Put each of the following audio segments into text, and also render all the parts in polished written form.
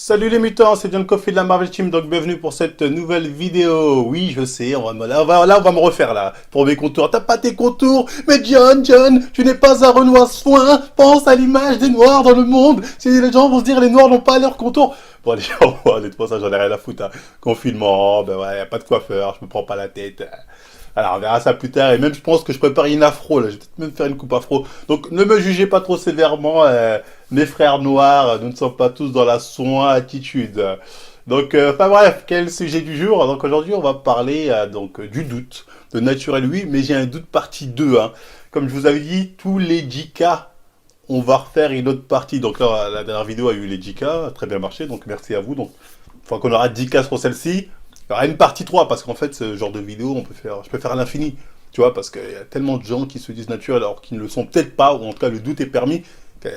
Salut les mutants, c'est John Coffey de la Marvel Team, donc bienvenue pour cette nouvelle vidéo. Oui, je sais, on va me refaire là, pour mes contours. T'as pas tes contours? Mais John, tu n'es pas un Renoir soin. Pense à l'image des Noirs dans le monde. Si les gens vont se dire les Noirs n'ont pas leurs contours. Bon, les gens, honnêtement, ça, j'en ai rien à foutre. Hein. Confinement, ben ouais, y a pas de coiffeur, je me prends pas la tête. Alors, on verra ça plus tard. Et même, je pense que je prépare une afro, là. Je vais peut-être même faire une coupe afro. Donc, ne me jugez pas trop sévèrement. Mes frères noirs, nous ne sommes pas tous dans la soin attitude. Donc, enfin bref, quel sujet du jour? Donc, aujourd'hui, on va parler du doute. De naturel, oui, mais j'ai un doute partie 2. Hein. Comme je vous avais dit, tous les 10K, on va refaire une autre partie. Donc là, la dernière vidéo a eu les 10K, très bien marché. Donc, merci à vous. Donc, une fois qu'on aura 10K sur celle-ci, il y aura une partie 3, parce qu'en fait, ce genre de vidéo, je peux faire à l'infini. Tu vois, parce qu'il y a tellement de gens qui se disent naturels alors qu'ils ne le sont peut-être pas, ou en tout cas, le doute est permis.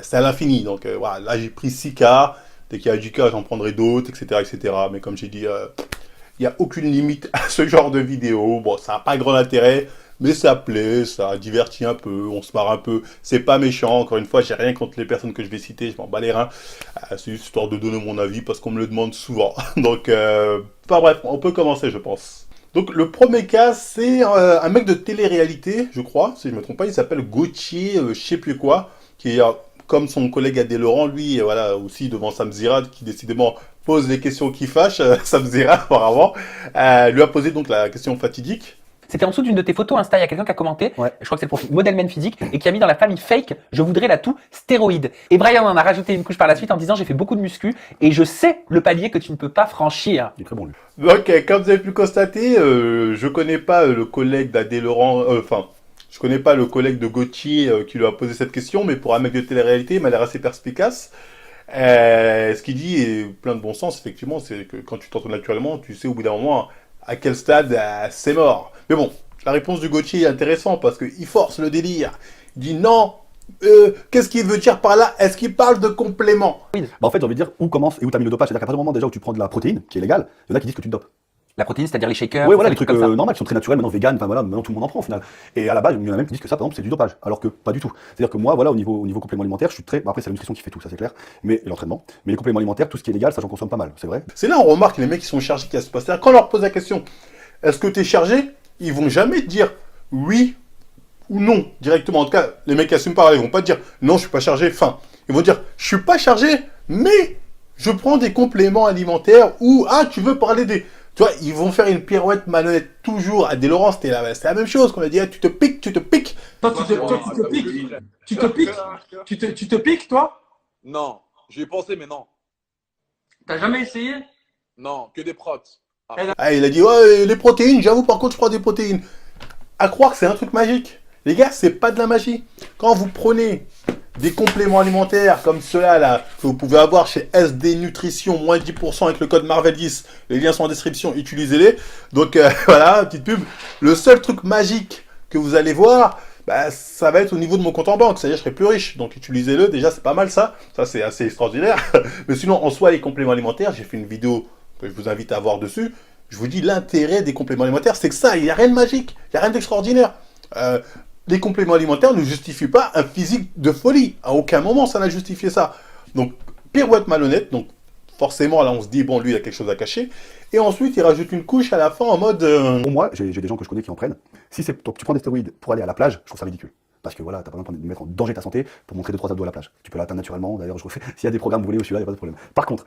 C'est à l'infini. Donc voilà, là, j'ai pris 6K. Dès qu'il y a 10K, j'en prendrai d'autres, etc., etc. Mais comme j'ai dit, il n'y a aucune limite à ce genre de vidéo. Bon, ça n'a pas grand intérêt, mais ça plaît, ça divertit un peu, on se marre un peu. C'est pas méchant, encore une fois, j'ai rien contre les personnes que je vais citer, je m'en bats les reins. C'est juste histoire de donner mon avis, parce qu'on me le demande souvent. Donc, enfin bref, on peut commencer, je pense. Donc, le premier cas, c'est un mec de télé-réalité, je crois, si je ne me trompe pas, il s'appelle Gauthier, je sais plus quoi, qui est, comme son collègue Adé Laurent, lui, voilà, aussi devant Sam Zirad, qui décidément pose les questions qui fâchent, Sam Zirad, apparemment, lui a posé donc la question fatidique. C'était en dessous d'une de tes photos Insta, il y a quelqu'un qui a commenté, Ouais. je crois que c'est le profil Modelman Physique, et qui a mis dans la famille fake, je voudrais la toux stéroïde. Et Brian en a rajouté une couche par la suite en disant, j'ai fait beaucoup de muscu, et je sais le palier que tu ne peux pas franchir. Il est très bon lui. Ok, comme vous avez pu le constater, je connais pas le collègue d'Adé Laurent, je connais pas le collègue de Gauthier qui lui a posé cette question, mais pour un mec de télé-réalité, il m'a l'air assez perspicace. Ce qu'il dit est plein de bon sens, effectivement, c'est que quand tu t'entends naturellement, tu sais au bout d'un moment à quel stade c'est mort. Mais bon, la réponse du Gauthier est intéressante parce qu'il force le délire. Il dit non, qu'est-ce qu'il veut dire par là? Est-ce qu'il parle de complément? Bah en fait, j'ai envie de dire où commence et où t'as mis le dopage. C'est-à-dire qu'à partir du moment déjà où tu prends de la protéine, qui est légale, il y en a qui disent que tu te dopes. La protéine, c'est-à-dire les shakers, Ouais, voilà, les trucs trucs comme ça. normaux qui sont très naturels, maintenant vegan, enfin voilà, maintenant tout le monde en prend au final. Et à la base, il y en a même qui disent que ça, par exemple, c'est du dopage, alors que pas du tout. C'est-à-dire que moi, voilà, au niveau complément alimentaire, je suis très. Bah, après, c'est la nutrition qui fait tout, ça c'est clair, mais et l'entraînement. Mais les compléments alimentaires, tout ce qui est légal, ça j'en consomme pas mal, c'est vrai. C'est là où on remarque les mecs qui sont chargés qui se passent. Quand on leur pose la question, est-ce que tu es chargé? Ils vont jamais te dire oui ou non directement. En tout cas, les mecs qui assument pas, ils vont pas te dire non, je suis pas chargé, fin. Ils vont dire je suis pas chargé, mais je prends des compléments alimentaires ou ah, tu veux parler des. Tu vois, ils vont faire une pirouette malhonnête toujours. À Des Laurent, c'était la même chose qu'on a dit. Ah, tu te piques, tu te piques. Toi, tu te piques. Tu te piques. Tu te piques, toi? Non, j'y ai pensé, mais non. T'as jamais essayé? Non, que des protes. Ah, il a dit ouais, les protéines, j'avoue, par contre, je prends des protéines. À croire que c'est un truc magique. Les gars, c'est pas de la magie. Quand vous prenez des compléments alimentaires comme ceux-là, là, que vous pouvez avoir chez SD Nutrition, moins 10% avec le code Marvel10, les liens sont en description, utilisez-les. Donc voilà, petite pub. Le seul truc magique que vous allez voir, bah, ça va être au niveau de mon compte en banque, c'est-à-dire je serai plus riche. Donc utilisez-le, déjà c'est pas mal ça, ça c'est assez extraordinaire. Mais sinon, en soi, les compléments alimentaires, j'ai fait une vidéo que je vous invite à voir dessus. Je vous dis, l'intérêt des compléments alimentaires, c'est que ça, il n'y a rien de magique, il n'y a rien d'extraordinaire. Les compléments alimentaires ne justifient pas un physique de folie. À aucun moment, ça n'a justifié ça. Donc, pirouette malhonnête. Donc, forcément, là, on se dit, bon, lui, il a quelque chose à cacher. Et ensuite, il rajoute une couche à la fin en mode... Pour moi, j'ai des gens que je connais qui en prennent. Si c'est tu prends des stéroïdes pour aller à la plage, je trouve ça ridicule. Parce que voilà, t'as pas besoin de mettre en danger ta santé pour montrer 2-3 abdos à la plage. Tu peux l'atteindre naturellement, d'ailleurs, je refais. S'il y a des programmes, vous voulez, celui-là, il n'y a pas de problème. Par contre,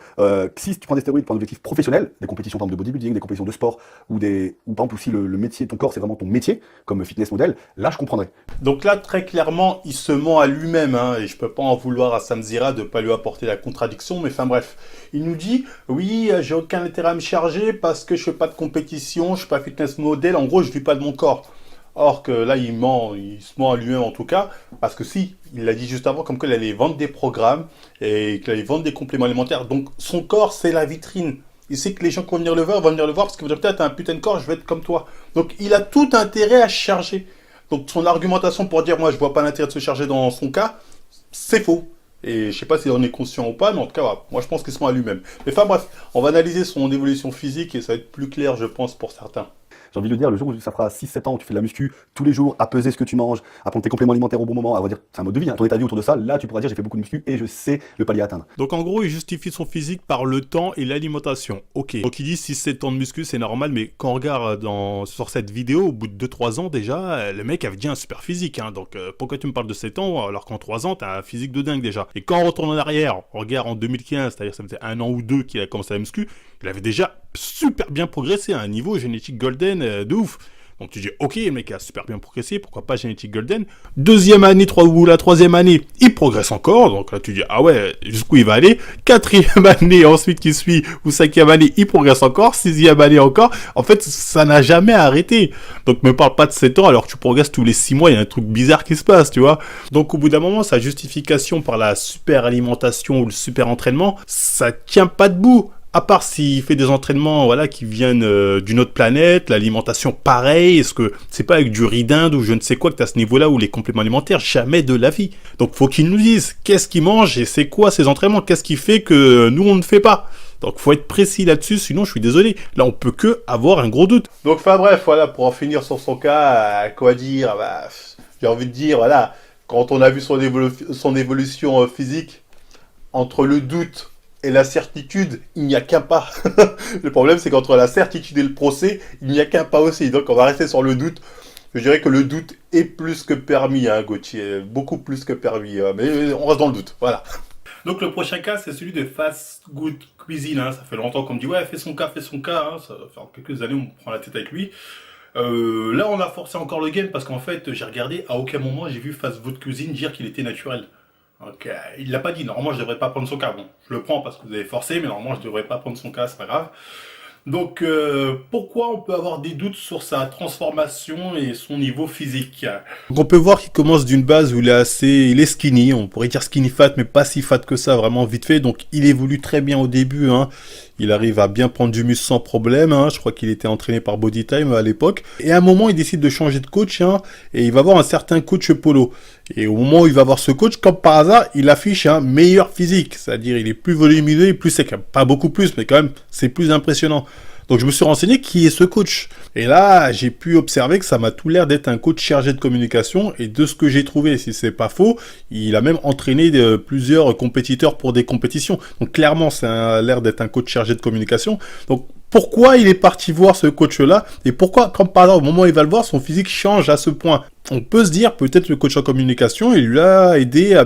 si tu prends des stéroïdes pour un objectif professionnel, des compétitions par exemple, de bodybuilding, des compétitions de sport, ou par exemple aussi le métier, ton corps c'est vraiment ton métier, comme fitness model, là je comprendrais. Donc là, très clairement, il se ment à lui-même, hein, et je peux pas en vouloir à Sam Zira de pas lui apporter la contradiction, mais enfin bref. Il nous dit, oui, j'ai aucun intérêt à me charger parce que je fais pas de compétition, je suis pas fitness model, en gros, je vis pas de mon corps. Or que là, il ment, il se ment à lui-même en tout cas, parce que si, il l'a dit juste avant, comme qu'il allait vendre des programmes et qu'il allait vendre des compléments alimentaires. Donc son corps, c'est la vitrine. Il sait que les gens qui vont venir le voir parce qu'ils vont dire, t'as un putain de corps, je vais être comme toi. Donc il a tout intérêt à se charger. Donc son argumentation pour dire, moi, je vois pas l'intérêt de se charger dans son cas, c'est faux. Et je sais pas s'il en est conscient ou pas, mais en tout cas, voilà, moi je pense qu'il se ment à lui-même. Mais enfin bref, on va analyser son évolution physique et ça va être plus clair, je pense, pour certains. J'ai envie de le dire, le jour où ça fera 6-7 ans où tu fais de la muscu tous les jours, à peser ce que tu manges, à prendre tes compléments alimentaires au bon moment, à dire, c'est un mode de vie, hein, ton état de vie autour de ça, là tu pourras dire j'ai fait beaucoup de muscu et je sais le palier à atteindre. Donc en gros, il justifie son physique par le temps et l'alimentation. Ok. Donc il dit 6-7 ans de muscu, c'est normal, mais quand on regarde sur cette vidéo, au bout de 2-3 ans déjà, le mec avait déjà un super physique. Hein. Donc pourquoi tu me parles de 7 ans alors qu'en 3 ans, t'as un physique de dingue déjà. Et quand on retourne en arrière, on regarde en 2015, c'est-à-dire ça faisait 1 an ou 2 qu'il a commencé à la muscu, il avait déjà super bien progressé à un niveau génétique golden de ouf. Donc tu dis, ok, le mec a super bien progressé, pourquoi pas génétique golden. Deuxième année, ou la troisième année, il progresse encore. Donc là tu dis, ah ouais, jusqu'où il va aller. Quatrième année, ensuite qui suit, ou cinquième année, il progresse encore. Sixième année encore. En fait, ça n'a jamais arrêté. Donc me parle pas de 7 ans alors que tu progresses tous les 6 mois, il y a un truc bizarre qui se passe, tu vois. Donc au bout d'un moment, sa justification par la super alimentation ou le super entraînement, ça tient pas debout. À part s'il fait des entraînements voilà, qui viennent d'une autre planète, l'alimentation pareil, est-ce que c'est pas avec du riz d'Inde ou je ne sais quoi que tu as ce niveau-là où les compléments alimentaires, jamais de la vie. Donc faut qu'il nous dise qu'est-ce qu'il mange et c'est quoi ses entraînements, qu'est-ce qui fait que nous on ne fait pas. Donc faut être précis là-dessus, sinon je suis désolé. Là on peut que avoir un gros doute. Donc enfin bref, voilà, pour en finir sur son cas, quoi dire, j'ai envie de dire, voilà, quand on a vu son évolution physique, entre le doute et la certitude, il n'y a qu'un pas. Le problème, c'est qu'entre la certitude et le procès, il n'y a qu'un pas aussi. Donc, on va rester sur le doute. Je dirais que le doute est plus que permis, hein, Gauthier. Beaucoup plus que permis. Mais on reste dans le doute. Voilà. Donc, le prochain cas, c'est celui de Fast Good Cuisine. Hein. Ça fait longtemps qu'on me dit, ouais, fais son cas. Hein. Ça va faire quelques années, on me prend la tête avec lui. Là, on a forcé encore le game parce qu'en fait, j'ai regardé, à aucun moment, j'ai vu Fast Good Cuisine dire qu'il était naturel. Donc, il l'a pas dit. Normalement, je devrais pas prendre son cas. Bon, je le prends parce que vous avez forcé, mais normalement, je devrais pas prendre son cas, c'est pas grave. Donc, pourquoi on peut avoir des doutes sur sa transformation et son niveau physique? Donc, on peut voir qu'il commence d'une base où il est skinny. On pourrait dire skinny fat, mais pas si fat que ça, vraiment vite fait. Donc, il évolue très bien au début. Hein. Il arrive à bien prendre du muscle sans problème. Hein. Je crois qu'il était entraîné par Bodytime à l'époque. Et à un moment, il décide de changer de coach. Hein, et il va voir un certain coach Polo. Et au moment où il va voir ce coach, comme par hasard, il affiche un meilleur physique. C'est-à-dire, il est plus volumineux et plus sec. Pas beaucoup plus, mais quand même, c'est plus impressionnant. Donc je me suis renseigné qui est ce coach. Et là, j'ai pu observer que ça m'a tout l'air d'être un coach chargé de communication. Et de ce que j'ai trouvé, si c'est pas faux, il a même entraîné plusieurs compétiteurs pour des compétitions. Donc clairement, ça a l'air d'être un coach chargé de communication. Donc pourquoi il est parti voir ce coach-là et pourquoi, comme par hasard, au moment où il va le voir, son physique change à ce point. On peut se dire, peut-être le coach en communication, il lui a aidé à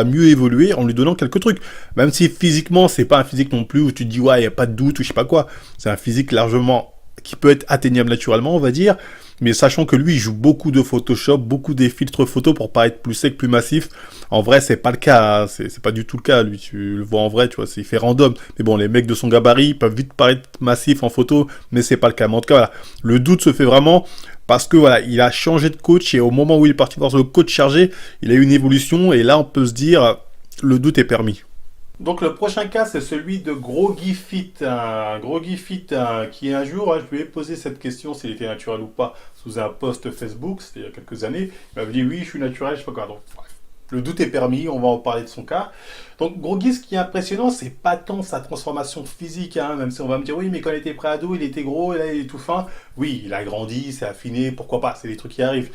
mieux évoluer en lui donnant quelques trucs. Même si physiquement, c'est pas un physique non plus où tu te dis, ouais, il n'y a pas de doute ou je sais pas quoi. C'est un physique largement qui peut être atteignable naturellement, on va dire. Mais sachant que lui, il joue beaucoup de Photoshop, beaucoup des filtres photos pour paraître plus sec, plus massif. En vrai, c'est pas le cas. Hein. C'est pas du tout le cas. Lui, tu le vois en vrai, tu vois, il fait random. Mais bon, les mecs de son gabarit peuvent vite paraître massifs en photo, mais c'est pas le cas. Mais en tout cas, voilà, le doute se fait vraiment parce que voilà, il a changé de coach et au moment où il est parti voir le coach chargé, il a eu une évolution et là, on peut se dire, le doute est permis. Donc le prochain cas, c'est celui de Groggy Fit. Groggy Fit qui un jour, je lui ai posé cette question s'il était naturel ou pas sous un post Facebook, c'était il y a quelques années. Il m'avait dit oui, je suis naturel, je sais pas quoi. Donc bref, le doute est permis, on va en parler de son cas. Donc Groggy, ce qui est impressionnant, c'est pas tant sa transformation physique, hein, même si on va me dire oui, mais quand il était pré-ado, il était gros et là il est tout fin. Oui, il a grandi, c'est affiné, pourquoi pas, c'est des trucs qui arrivent.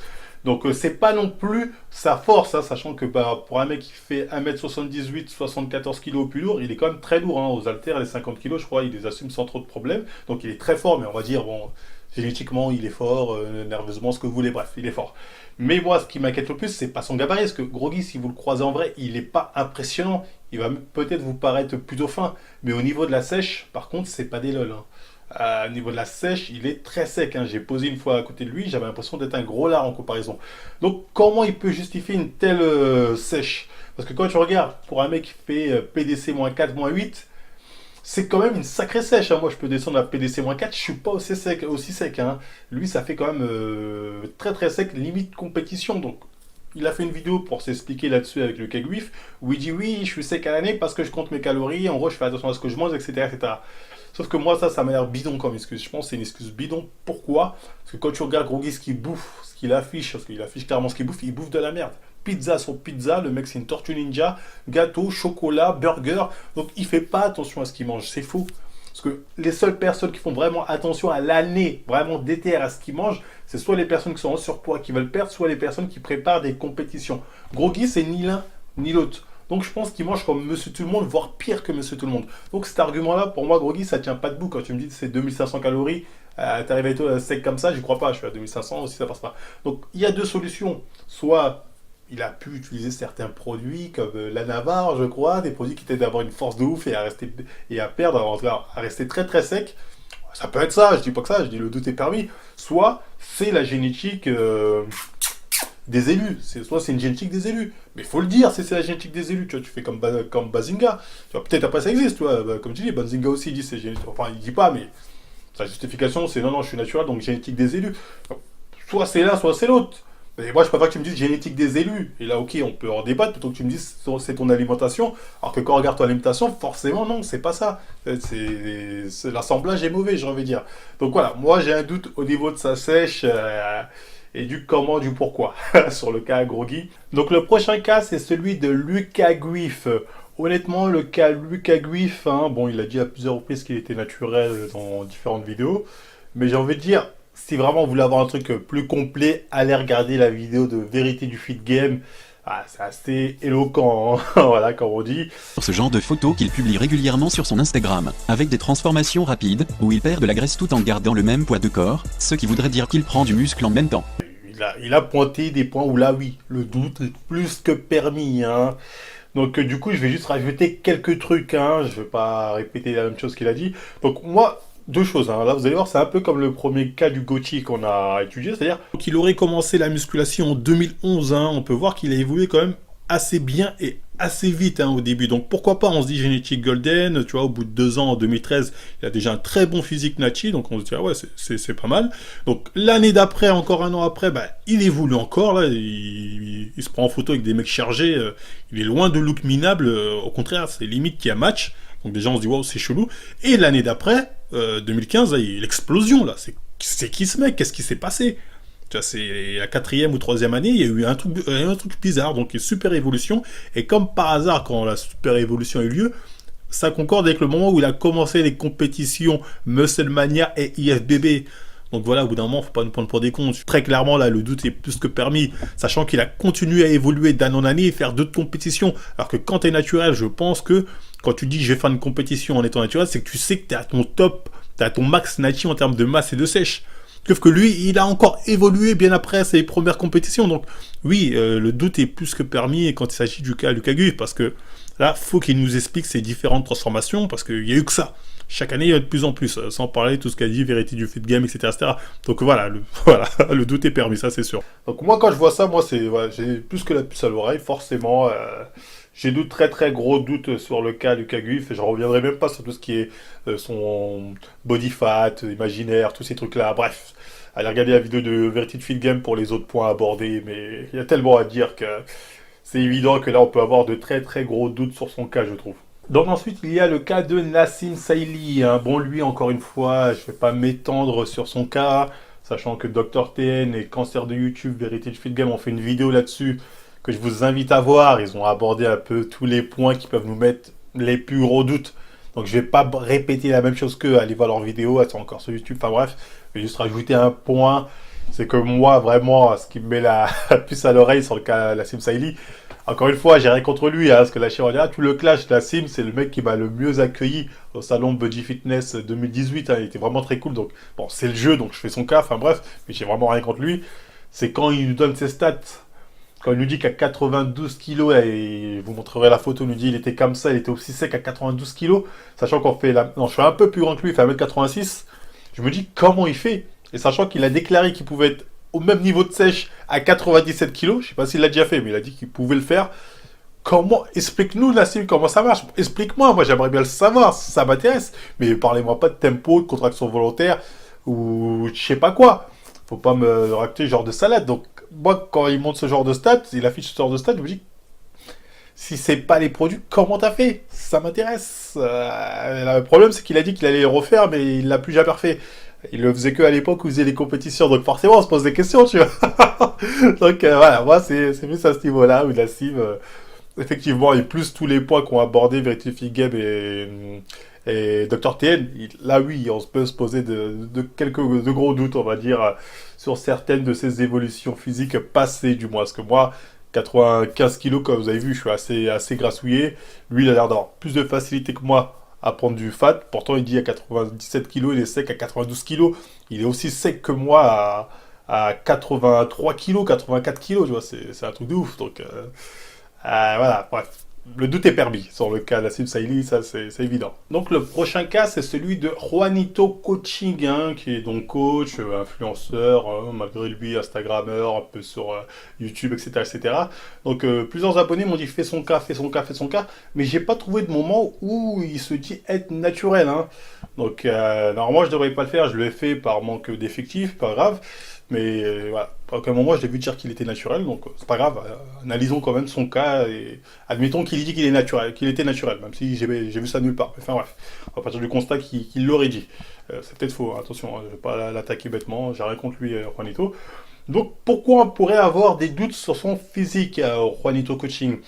Donc c'est pas non plus sa force, hein, sachant que pour un mec qui fait 1m78, 74 kg au plus lourd, il est quand même très lourd, hein, aux haltères, les 50 kg, je crois, il les assume sans trop de problèmes. Donc il est très fort, mais on va dire, bon, génétiquement, il est fort, nerveusement, ce que vous voulez, bref, il est fort. Mais moi, ce qui m'inquiète le plus, c'est pas son gabarit, parce que Groggy, si vous le croisez en vrai, il est pas impressionnant. Il va peut-être vous paraître plutôt fin, mais au niveau de la sèche, par contre, c'est pas des lol, hein. Au niveau de la sèche, il est très sec. Hein. J'ai posé une fois à côté de lui, j'avais l'impression d'être un gros lard en comparaison. Donc, comment il peut justifier une telle sèche? Parce que quand tu regardes, pour un mec qui fait PDC-4, -8, c'est quand même une sacrée sèche. Hein. Moi, je peux descendre à PDC-4, je suis pas aussi sec. Hein. Lui, ça fait quand même très très sec, limite compétition. Donc, il a fait une vidéo pour s'expliquer là-dessus avec le Kegwif, où il dit oui, je suis sec à l'année parce que je compte mes calories, en gros, je fais attention à ce que je mange, etc. etc. Sauf que moi, ça m'a l'air bidon comme excuse. Je pense que c'est une excuse bidon. Pourquoi? Parce que quand tu regardes Groggy, ce qu'il bouffe, ce qu'il affiche, parce qu'il affiche clairement ce qu'il bouffe, il bouffe de la merde. Pizza sur pizza, le mec c'est une tortue ninja, gâteau, chocolat, burger. Donc il fait pas attention à ce qu'il mange, c'est faux. Parce que les seules personnes qui font vraiment attention à l'année, vraiment déterrent à ce qu'ils mangent, c'est soit les personnes qui sont en surpoids, qui veulent perdre, soit les personnes qui préparent des compétitions. Groggy, c'est ni l'un ni l'autre. Donc je pense qu'il mange comme Monsieur Tout le Monde, voire pire que Monsieur Tout le Monde. Donc cet argument-là, pour moi, Groggy, ça tient pas debout. Quand tu me dis que c'est 2500 calories, t'arrives à être sec comme ça, j'y crois pas. Je suis à 2500 aussi, ça passe pas. Donc il y a deux solutions. Soit il a pu utiliser certains produits comme la Navarre, je crois, des produits qui t'aident à avoir une force de ouf et à rester et à perdre, en tout cas, à rester très très sec. Ça peut être ça, je dis pas que ça, je dis le doute est permis. Soit c'est la génétique des élus. Soit c'est une génétique des élus. Mais il faut le dire, c'est la génétique des élus. Tu vois, tu fais comme Bazinga. Tu vois, peut-être après ça existe, tu vois. Comme tu dis, Bazinga aussi dit c'est génétique. Enfin, il dit pas, mais sa justification c'est non, je suis naturel, donc génétique des élus. Donc, soit c'est l'un, soit c'est l'autre. Et moi, je préfère que tu me dises génétique des élus. Et là, ok, on peut en débattre, plutôt que tu me dises c'est ton alimentation. Alors que quand on regarde ton alimentation, forcément, non, c'est pas ça. L'assemblage est mauvais, j'ai envie de dire. Donc voilà, moi, j'ai un doute au niveau de sa sèche et du comment, du pourquoi, sur le cas Groggy. Donc le prochain cas, c'est celui de Lucas Guif. Honnêtement, le cas Lucas Guif, hein, bon, il a dit à plusieurs reprises qu'il était naturel dans différentes vidéos. Mais j'ai envie de dire, si vraiment vous voulez avoir un truc plus complet, allez regarder la vidéo de Vérité du Fit Game. Ah, c'est assez éloquent, hein. Voilà, comme on dit. Ce genre de photos qu'il publie régulièrement sur son Instagram, avec des transformations rapides, où il perd de la graisse tout en gardant le même poids de corps, ce qui voudrait dire qu'il prend du muscle en même temps. Il a pointé des points où là, oui, le doute est plus que permis, hein. Donc du coup, je vais juste rajouter quelques trucs, hein. Je ne vais pas répéter la même chose qu'il a dit. Donc moi, deux choses, hein. Là, vous allez voir, c'est un peu comme le premier cas du Gauthier qu'on a étudié, c'est-à-dire qu'il aurait commencé la musculation en 2011, hein. On peut voir qu'il a évolué quand même assez bien et assez vite, hein, au début. Donc pourquoi pas, on se dit génétique golden, tu vois, au bout de 2 ans, en 2013, il a déjà un très bon physique Nachi, donc on se dit, ah ouais, c'est pas mal. Donc l'année d'après, encore un an après, bah, il évolue encore, là, il se prend en photo avec des mecs chargés, il est loin de look minable, au contraire, c'est limite qu'il y a match. Donc déjà on se dit, wow, c'est chelou. Et l'année d'après, 2015, là, il y a l'explosion, là. C'est qui ce mec? Qu'est-ce qui s'est passé? Tu vois, c'est la 4e ou 3e année, il y a eu un truc bizarre, donc une super évolution. Et comme par hasard, quand la super évolution a eu lieu, ça concorde avec le moment où il a commencé les compétitions Musclemania et IFBB. Donc voilà, au bout d'un moment, faut pas nous prendre pour des cons. Très clairement, là, le doute est plus que permis, sachant qu'il a continué à évoluer d'année en année et faire d'autres compétitions. Alors que quand tu es naturel, je pense que quand tu dis je vais faire une compétition en étant naturel, c'est que tu sais que tu es à ton top, tu es à ton max Nachi en termes de masse et de sèche. Sauf que lui, il a encore évolué bien après ses premières compétitions. Donc oui, le doute est plus que permis quand il s'agit du cas Lucas Guif, parce que là, faut qu'il nous explique ces différentes transformations, parce qu'il n'y a eu que ça. Chaque année, il y a de plus en plus, sans parler de tout ce qu'a dit Vérité du Fit Game, etc., etc. Donc voilà, le doute est permis, ça c'est sûr. Donc moi, quand je vois ça, moi, j'ai plus que la puce à l'oreille, forcément. J'ai de très très gros doutes sur le cas Lucas Guif, et je reviendrai même pas sur tout ce qui est son body fat, imaginaire, tous ces trucs-là, bref. Allez regarder la vidéo de Vérité du Fit Game pour les autres points abordés, mais il y a tellement à dire que c'est évident que là, on peut avoir de très très gros doutes sur son cas, je trouve. Donc ensuite, il y a le cas de Nassim Saïli. Hein. Bon, lui, encore une fois, je ne vais pas m'étendre sur son cas, sachant que Dr TN et Cancer de YouTube, Vérité du Fit Game ont fait une vidéo là-dessus que je vous invite à voir. Ils ont abordé un peu tous les points qui peuvent nous mettre les plus gros doutes. Donc je ne vais pas répéter la même chose qu'eux, allez voir leur vidéo, elles sont encore sur YouTube, enfin bref. Je vais juste rajouter un point, c'est que moi, vraiment, ce qui me met la puce à l'oreille sur le cas de Nassim Saïli, encore une fois, j'ai rien contre lui, hein, parce que la chirurgie, tout le clash, Nassim, c'est le mec qui m'a le mieux accueilli au salon Body Fitness 2018, hein, il était vraiment très cool, donc bon, c'est le jeu, donc je fais son cas, enfin bref, mais j'ai vraiment rien contre lui. C'est quand il nous donne ses stats, quand il nous dit qu'à 92 kg, et vous montrerez la photo, il nous dit il était comme ça, il était aussi sec à 92 kg, sachant qu'on fait la... Non, je suis un peu plus grand que lui, il fait 1m86, je me dis comment il fait, et sachant qu'il a déclaré qu'il pouvait être au même niveau de sèche à 97 kg, je sais pas s'il l'a déjà fait, mais il a dit qu'il pouvait le faire. Comment, explique-nous Nassim, comment ça marche, explique-moi, moi j'aimerais bien le savoir, ça m'intéresse, mais parlez-moi pas de tempo, de contraction volontaire, ou je sais pas quoi, faut pas me raconter ce genre de salade. Donc moi quand il montre ce genre de stats, il affiche ce genre de stats, je me dis, si c'est pas les produits, comment t'as fait? Ça m'intéresse. Le problème c'est qu'il a dit qu'il allait les refaire, mais il l'a plus jamais refait. Il le faisait que à l'époque où il faisait les compétitions, donc forcément on se pose des questions, tu vois. Donc voilà, moi c'est plus à ce niveau-là où Nassim, effectivement, et plus tous les points qu'ont abordé Vérité Fit Game et Et Dr TN, là oui, on peut se poser de gros doutes, on va dire, sur certaines de ses évolutions physiques passées, du moins. Parce que moi, 95 kilos, comme vous avez vu, je suis assez grassouillé. Lui, il a l'air d'avoir plus de facilité que moi à prendre du fat. Pourtant, il dit à 97 kilos, il est sec à 92 kilos. Il est aussi sec que moi à 83 kilos, 84 kilos, tu vois, c'est un truc de ouf. Donc, voilà, bref. Le doute est permis sur le cas d'Assif Saïli, ça c'est évident. Donc le prochain cas, c'est celui de Juanito Coaching, hein, qui est donc coach, influenceur, malgré lui Instagrammeur, un peu sur YouTube, etc., etc. Donc plusieurs abonnés m'ont dit fais son cas, fais son cas, fais son cas, mais j'ai pas trouvé de moment où il se dit être naturel. Hein. Donc normalement je devrais pas le faire, je l'ai fait par manque d'effectifs, pas grave. Mais voilà, à aucun moment je l'ai vu dire qu'il était naturel, donc c'est pas grave, analysons quand même son cas et admettons qu'il dit qu'il est naturel, qu'il était naturel, même si j'ai vu ça nulle part. Enfin bref, on va partir du constat qu'il l'aurait dit. C'est peut-être faux, hein, attention, hein, je vais pas l'attaquer bêtement, j'ai rien contre lui, Juanito. Donc pourquoi on pourrait avoir des doutes sur son physique, Juanito Coaching?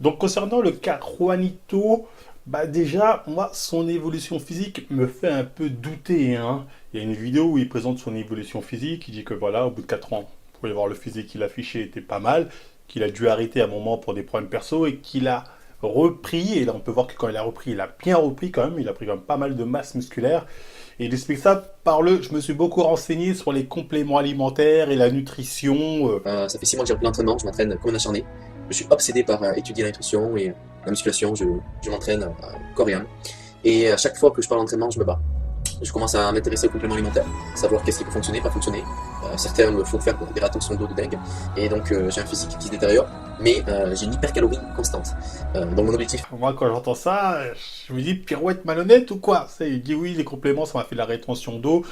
Donc concernant le cas Juanito, bah déjà, moi, son évolution physique me fait un peu douter, hein. Il y a une vidéo où il présente son évolution physique, il dit que voilà, au bout de 4 ans, vous pouvez voir le physique qu'il affichait était pas mal, qu'il a dû arrêter à un moment pour des problèmes perso et qu'il a repris, et là on peut voir que quand il a repris, il a bien repris quand même, il a pris quand même pas mal de masse musculaire, et il explique ça par je me suis beaucoup renseigné sur les compléments alimentaires et la nutrition. Ça fait 6 mois que j'ai repris l'entraînement, je m'entraîne comme un acharné. Je suis obsédé par étudier la nutrition et la musculation, je m'entraîne corps et âme. Et à chaque fois que je pars à l'entraînement, je me bats. Je commence à m'intéresser aux compléments alimentaires, savoir qu'est-ce qui peut fonctionner, pas fonctionner. Certains me font faire des rétentions d'eau de dingue, et donc j'ai un physique qui se détériore, mais j'ai une hypercalorie constante. Donc mon objectif... Moi, quand j'entends ça, je me dis pirouette malhonnête ou quoi? Il dit oui, les compléments, ça m'a fait de la rétention d'eau.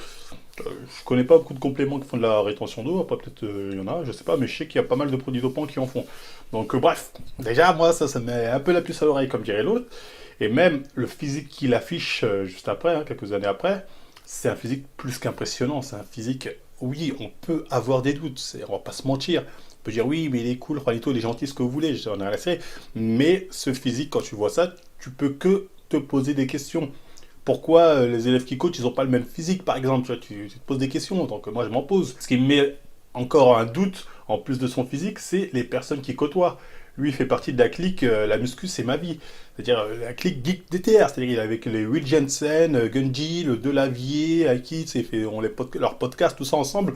Je connais pas beaucoup de compléments qui font de la rétention d'eau, après peut-être il y en a, je sais pas, mais je sais qu'il y a pas mal de produits dopants qui en font. Donc bref, déjà moi ça me met un peu la puce à l'oreille comme dirait l'autre, et même le physique qu'il affiche juste après, hein, quelques années après, c'est un physique plus qu'impressionnant, c'est un physique, oui, on peut avoir des doutes, on va pas se mentir, on peut dire oui, mais il est cool, Juanito, il est gentil, ce que vous voulez, j'en ai rien à faire, mais ce physique, quand tu vois ça, tu peux que te poser des questions. Pourquoi les élèves qui coachent, ils n'ont pas le même physique, par exemple, tu te poses des questions, donc moi je m'en pose. Ce qui me met encore un doute, en plus de son physique, c'est les personnes qui côtoient. Lui, il fait partie de la clique, la muscu, c'est ma vie. C'est-à-dire la clique Geek DTR, c'est-à-dire il est avec les Will Jensen, Gunji, le Delavier, Aiki, on leur podcast, tout ça ensemble.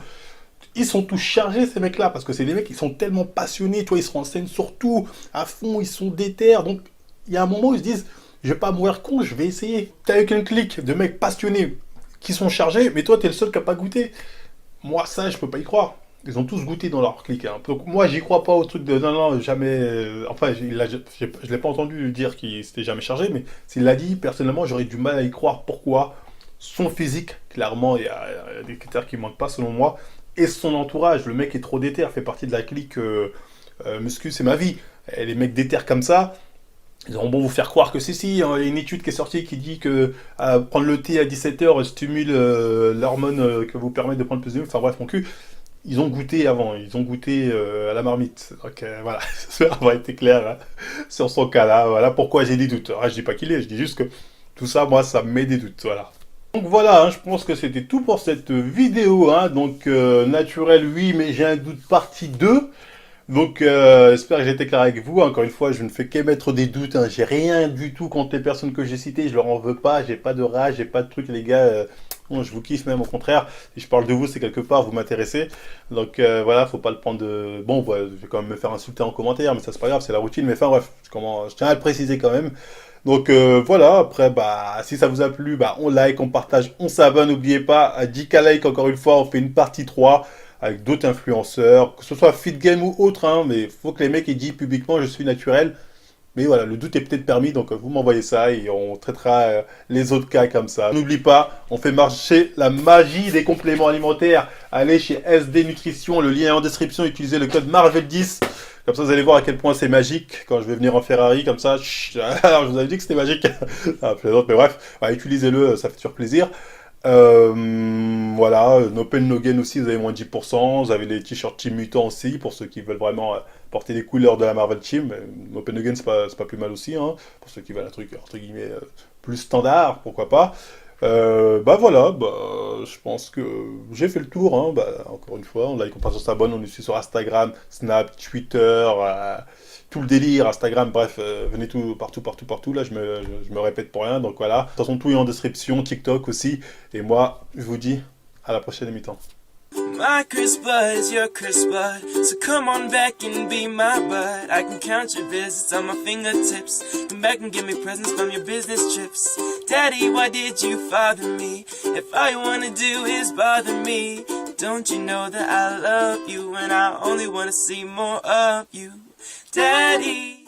Ils sont tous chargés, ces mecs-là, parce que c'est des mecs qui sont tellement passionnés, tu vois, ils se renseignent sur tout, à fond, ils sont déter. Donc, il y a un moment où ils se disent, je vais pas mourir con, je vais essayer. T'es avec une clique de mecs passionnés qui sont chargés, mais toi, t'es le seul qui a pas goûté. Moi, ça, je peux pas y croire. Ils ont tous goûté dans leur clique. Hein. Donc, moi, j'y crois pas au truc de non, jamais. Enfin, je l'ai pas entendu dire qu'il s'était jamais chargé, mais s'il l'a dit, personnellement, j'aurais du mal à y croire. Pourquoi? Son physique, clairement, il y a des critères qui manquent pas, selon moi, et son entourage. Le mec est trop déter, fait partie de la clique muscu, c'est ma vie. Et les mecs déter comme ça, ils auront bon vous faire croire que si, il y a une étude qui est sortie qui dit que prendre le thé à 17h stimule l'hormone que vous permet de prendre plus de muscle. Enfin bref, mon cul, ils ont goûté avant, ils ont goûté à la marmite. Donc voilà, ça va être clair hein, sur son cas-là. Voilà pourquoi j'ai des doutes. Alors, je dis pas qu'il est, je dis juste que tout ça, moi, ça me met des doutes. Voilà. Donc voilà, hein, je pense que c'était tout pour cette vidéo. Hein. Donc naturel, oui, mais j'ai un doute partie 2. Donc, j'espère que j'ai été clair avec vous. Encore une fois, je ne fais qu'émettre des doutes. Hein. J'ai rien du tout contre les personnes que j'ai citées. Je leur en veux pas. J'ai pas de rage, j'ai pas de trucs, les gars. Bon, je vous kiffe même, au contraire. Si je parle de vous, c'est quelque part, vous m'intéressez. Donc, voilà, faut pas le prendre de... Bon, ouais, je vais quand même me faire insulter en commentaire, mais ça, c'est pas grave, c'est la routine. Mais enfin, bref, je tiens à le préciser quand même. Donc, voilà. Après, bah, si ça vous a plu, bah, on like, on partage, on s'abonne. N'oubliez pas, à 10K like, encore une fois, on fait une partie 3. Avec d'autres influenceurs, que ce soit Fit Game ou autre, hein, mais il faut que les mecs aient dit publiquement je suis naturel. Mais voilà, le doute est peut-être permis, donc vous m'envoyez ça et on traitera les autres cas comme ça. N'oublie pas, on fait marcher la magie des compléments alimentaires. Allez chez SD Nutrition, le lien est en description, utilisez le code Marvel10. Comme ça, vous allez voir à quel point c'est magique. Quand je vais venir en Ferrari, comme ça, alors je vous avais dit que c'était magique. Ah, plaisante, mais bref, ouais, utilisez-le, ça fait toujours plaisir. Voilà, No Pain No Gain aussi, vous avez moins de 10%, vous avez les t-shirts Team Mutant aussi, pour ceux qui veulent vraiment porter les couleurs de la Marvel Team, No Pain No Gain c'est pas plus mal aussi, hein, pour ceux qui veulent un truc, entre guillemets, plus standard, pourquoi pas. Bah voilà, bah, je pense que j'ai fait le tour, hein. Bah, encore une fois, on like, on passe, on s'abonne, on nous suit sur Instagram, Snap, Twitter, tout le délire, Instagram, bref, venez tout, partout, là, je me répète pour rien, donc voilà. De toute façon, tout est en description, TikTok aussi, et moi, je vous dis à la prochaine mi-temps. My Chris Bud is your Chris Bud, so come on back and be my bud. I can count your visits on my fingertips. Come back and give me presents from your business trips. Daddy, why did you father me? If all you wanna do is bother me, don't you know that I love you and I only wanna see more of you, Daddy?